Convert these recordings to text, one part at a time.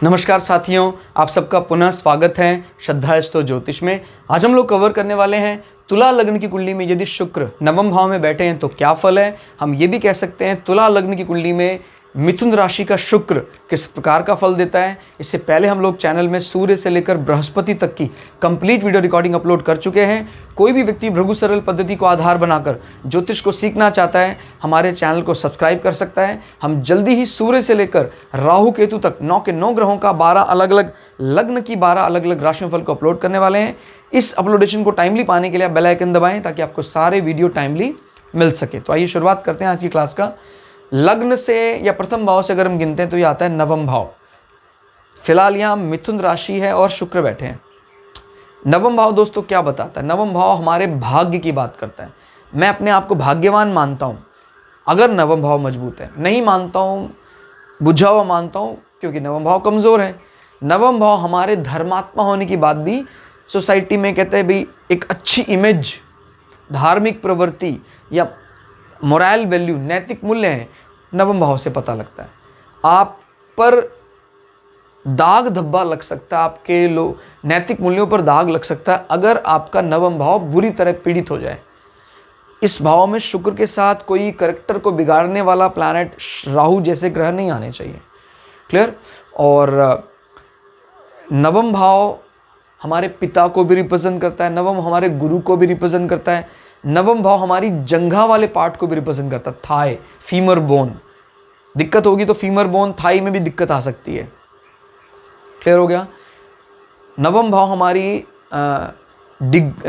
नमस्कार साथियों, आप सबका पुनः स्वागत है श्रद्धास्तव ज्योतिष में। आज हम लोग कवर करने वाले हैं तुला लग्न की कुंडली में यदि शुक्र नवम भाव में बैठे हैं तो क्या फल है। हम ये भी कह सकते हैं तुला लग्न की कुंडली में मिथुन राशि का शुक्र किस प्रकार का फल देता है। इससे पहले हम लोग चैनल में सूर्य से लेकर बृहस्पति तक की कंप्लीट वीडियो रिकॉर्डिंग अपलोड कर चुके हैं। कोई भी व्यक्ति भृगु सरल पद्धति को आधार बनाकर ज्योतिष को सीखना चाहता है, हमारे चैनल को सब्सक्राइब कर सकता है। हम जल्दी ही सूर्य से लेकर राहु केतु तक 9 के 9 ग्रहों का 12 अलग अलग लग्न की 12 अलग अलग राशियों फल को अपलोड करने वाले हैं। इस अपलोडेशन को टाइमली पाने के लिए आप बेल आइकन दबाएं ताकि आपको सारे वीडियो टाइमली मिल सके। तो आइए शुरुआत करते हैं आज की क्लास का। लग्न से या प्रथम भाव से अगर हम गिनते हैं तो ये आता है नवम भाव। फिलहाल यहाँ मिथुन राशि है और शुक्र बैठे हैं। नवम भाव दोस्तों क्या बताता है? नवम भाव हमारे भाग्य की बात करता है। मैं अपने आप को भाग्यवान मानता हूँ अगर नवम भाव मजबूत है, नहीं मानता हूँ, बुझा हुआ मानता हूँ क्योंकि नवम भाव कमज़ोर है। नवम भाव हमारे धर्मात्मा होने की बात भी सोसाइटी में कहते हैं भाई, एक अच्छी इमेज, धार्मिक प्रवृत्ति या मोरल वैल्यू, नैतिक मूल्य है, नवम भाव से पता लगता है। आप पर दाग धब्बा लग सकता है, आपके नैतिक मूल्यों पर दाग लग सकता है अगर आपका नवम भाव बुरी तरह पीड़ित हो जाए। इस भाव में शुक्र के साथ कोई करैक्टर को बिगाड़ने वाला प्लैनेट राहु जैसे ग्रह नहीं आने चाहिए। क्लियर? और नवम भाव हमारे पिता को भी रिप्रेजेंट करता है, नवम हमारे गुरु को भी रिप्रेजेंट करता है, नवम भाव हमारी जंघा वाले पार्ट को भी रिप्रेजेंट करता है, थाई, फीमर बोन। दिक्कत होगी तो फीमर बोन, थाई में भी दिक्कत आ सकती है। क्लियर हो गया? नवम भाव हमारी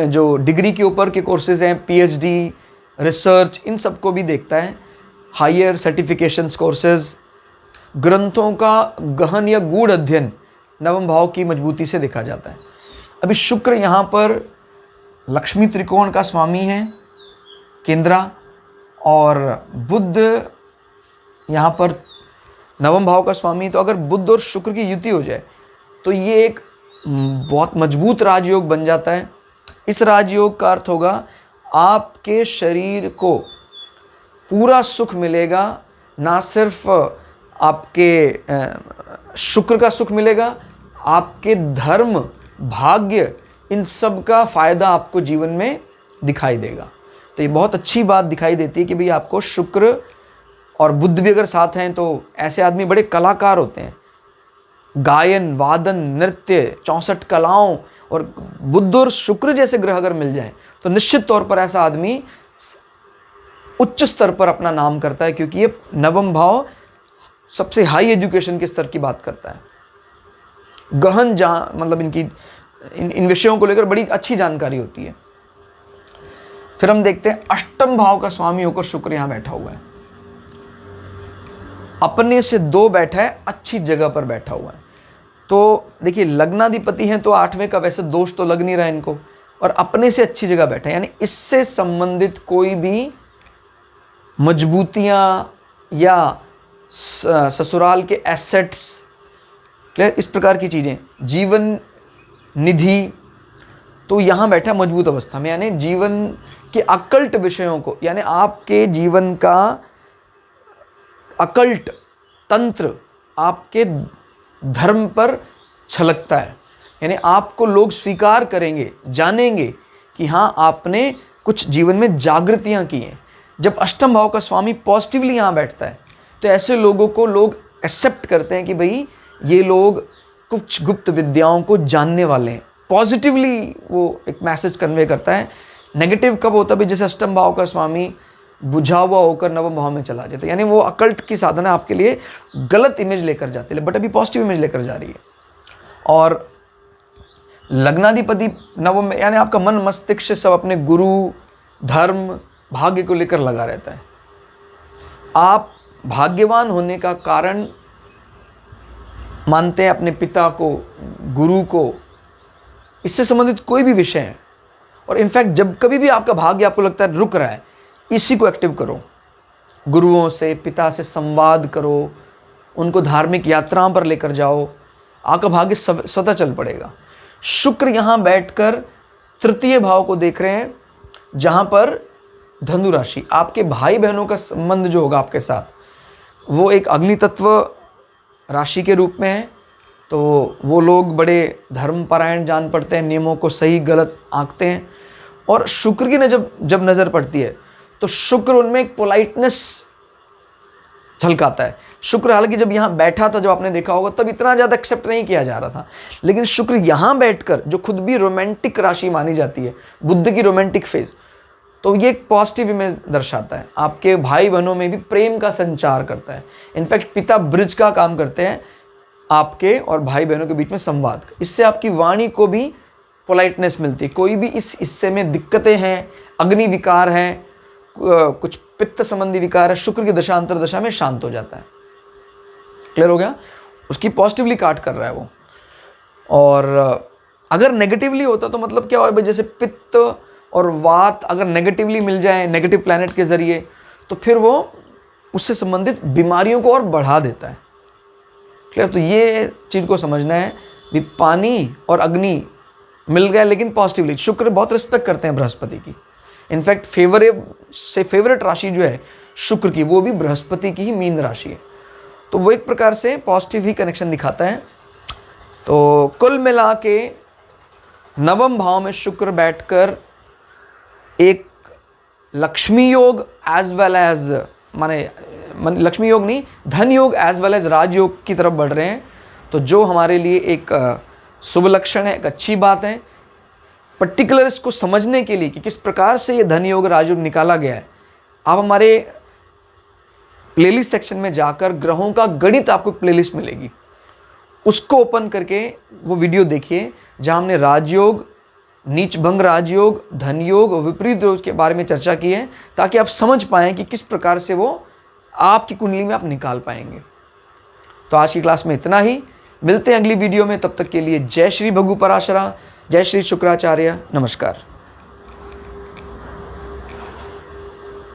जो डिग्री के ऊपर के कोर्सेज हैं, पीएचडी, रिसर्च, इन सब को भी देखता है। हायर सर्टिफिकेशंस कोर्सेज, ग्रंथों का गहन या गूढ़ अध्ययन नवम भाव की मजबूती से देखा जाता है। अभी शुक्र यहाँ पर लक्ष्मी त्रिकोण का स्वामी है, केंद्रा, और बुध यहाँ पर नवम भाव का स्वामी। तो अगर बुध और शुक्र की युति हो जाए तो ये एक बहुत मजबूत राजयोग बन जाता है। इस राजयोग का अर्थ होगा आपके शरीर को पूरा सुख मिलेगा, ना सिर्फ आपके शुक्र का सुख मिलेगा, आपके धर्म, भाग्य, इन सब का फ़ायदा आपको जीवन में दिखाई देगा। तो ये बहुत अच्छी बात दिखाई देती है कि भाई आपको शुक्र और बुध भी अगर साथ हैं तो ऐसे आदमी बड़े कलाकार होते हैं। गायन, वादन, नृत्य, 64 कलाओं, और बुध और शुक्र जैसे ग्रह अगर मिल जाएं तो निश्चित तौर पर ऐसा आदमी उच्च स्तर पर अपना नाम करता है, क्योंकि ये नवम भाव सबसे हाई एजुकेशन के स्तर की बात करता है। गहन मतलब इन विषयों को लेकर बड़ी अच्छी जानकारी होती है। फिर हम देखते हैं अष्टम भाव का स्वामी होकर शुक्र यहां बैठा हुआ है, अपने से 2 बैठा है, अच्छी जगह पर बैठा हुआ है। तो देखिए लग्नाधिपति हैं तो 8वें का वैसे दोष तो लग नहीं रहा इनको, और अपने से अच्छी जगह बैठा है, यानी इससे संबंधित कोई भी मजबूतियां या ससुराल के एसेट्स, क्लियर, इस प्रकार की चीजें, जीवन निधि, तो यहाँ बैठा मजबूत अवस्था में, यानी जीवन के अकल्ट विषयों को, यानी आपके जीवन का अकल्ट तंत्र आपके धर्म पर छलकता है। यानी आपको लोग स्वीकार करेंगे, जानेंगे कि हाँ आपने कुछ जीवन में जागृतियाँ की हैं। जब अष्टम भाव का स्वामी पॉजिटिवली यहाँ बैठता है तो ऐसे लोगों को लोग एक्सेप्ट करते हैं कि भाई ये लोग कुछ गुप्त विद्याओं को जानने वाले हैं। पॉजिटिवली वो एक मैसेज कन्वे करता है। नेगेटिव कब होता है? जैसे अष्टम भाव का स्वामी बुझा हुआ होकर नवम भाव में चला जाता है, यानी वो अकल्ट की साधना आपके लिए गलत इमेज लेकर जाती है, बट अभी पॉजिटिव इमेज लेकर जा रही है। और लग्नाधिपति नवम में, यानी आपका मन मस्तिष्क सब अपने गुरु, धर्म, भाग्य को लेकर लगा रहता है। आप भाग्यवान होने का कारण मानते हैं अपने पिता को, गुरु को, इससे संबंधित कोई भी विषय है। और इनफैक्ट जब कभी भी आपका भाग्य आपको लगता है रुक रहा है, इसी को एक्टिव करो, गुरुओं से, पिता से संवाद करो, उनको धार्मिक यात्राओं पर लेकर जाओ, आपका भाग्य स्वतः चल पड़ेगा। शुक्र यहाँ बैठकर तृतीय भाव को देख रहे हैं, जहाँ पर धनु राशि, आपके भाई बहनों का संबंध जो होगा आपके साथ, वो एक अग्नि तत्व राशि के रूप में है, तो वो लोग बड़े धर्मपरायण जान पड़ते हैं, नियमों को सही गलत आंकते हैं। और शुक्र की जब नज़र पड़ती है तो शुक्र उनमें एक पोलाइटनेस झलकाता है। शुक्र हालांकि जब यहाँ बैठा था, जब आपने देखा होगा, तब इतना ज़्यादा एक्सेप्ट नहीं किया जा रहा था, लेकिन शुक्र यहाँ बैठकर, जो खुद भी रोमांटिक राशि मानी जाती है, बुध की रोमांटिक फेज, तो ये एक पॉजिटिव इमेज दर्शाता है। आपके भाई बहनों में भी प्रेम का संचार करता है। इनफैक्ट पिता ब्रिज का काम करते हैं आपके और भाई बहनों के बीच में संवाद का। इससे आपकी वाणी को भी पोलाइटनेस मिलती है। कोई भी इस हिस्से में दिक्कतें हैं, अग्नि विकार हैं, कुछ पित्त संबंधी विकार है, शुक्र की दशांतर दशा में शांत हो जाता है। क्लियर हो गया? उसकी पॉजिटिवली काट कर रहा है वो। और अगर नेगेटिवली होता तो मतलब क्या हो, जैसे पित्त और वात अगर नेगेटिवली मिल जाए नेगेटिव प्लैनेट के जरिए, तो फिर वो उससे संबंधित बीमारियों को और बढ़ा देता है। क्लियर? तो ये चीज़ को समझना है भी, पानी और अग्नि मिल गया लेकिन पॉजिटिवली। शुक्र बहुत रिस्पेक्ट करते हैं बृहस्पति की। इनफैक्ट फेवरेट राशि जो है शुक्र की, वो भी बृहस्पति की ही मीन राशि है। तो वो एक प्रकार से पॉजिटिव ही कनेक्शन दिखाता है। तो कुल मिला के नवम भाव में शुक्र बैठकर एक लक्ष्मी योग एज वेल एज, माने लक्ष्मी योग नहीं, धन योग एज वेल एज राजयोग की तरफ बढ़ रहे हैं। तो जो हमारे लिए एक शुभ लक्षण है, एक अच्छी बात है। पर्टिकुलर इसको समझने के लिए कि किस प्रकार से ये धन योग राजयोग निकाला गया है, आप हमारे प्लेलिस्ट सेक्शन में जाकर ग्रहों का गणित, आपको प्लेलिस्ट मिलेगी, उसको ओपन करके वो वीडियो देखिए, जहां हमने राजयोग, नीच भंग राजयोग, धन योग और विपरीत योग के बारे में चर्चा की है, ताकि आप समझ पाएं कि किस प्रकार से वो आपकी कुंडली में आप निकाल पाएंगे। तो आज की क्लास में इतना ही। मिलते हैं अगली वीडियो में, तब तक के लिए जय श्री भगु पराशरा, जय श्री शुक्राचार्य, नमस्कार।